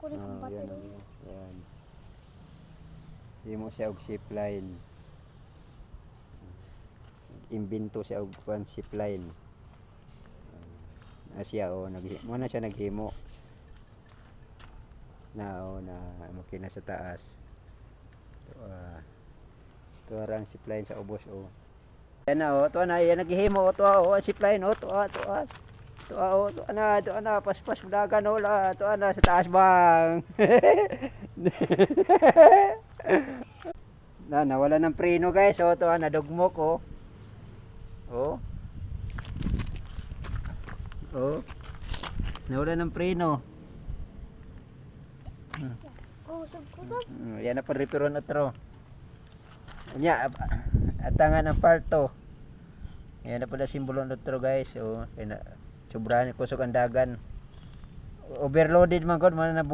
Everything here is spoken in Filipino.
kunin kong Yan, battery. yan. Himo siya og zip line. Imbento siya og zip line. Siya mo na siya naghimo. Na makina sa taas. Ito ang zip line sa ubos Yan na to na yan naghimo to ang zip line to na paspas dagan la to na sa taas bang. Nawala ng preno guys to nadugmok nawala ng preno. Kusog. Yan na pa repair otro. Nya atangan ng part 2. Yan na pala simbolo otro guys. Kaya sobrahan kusog ang dagan. Overloaded man gud man na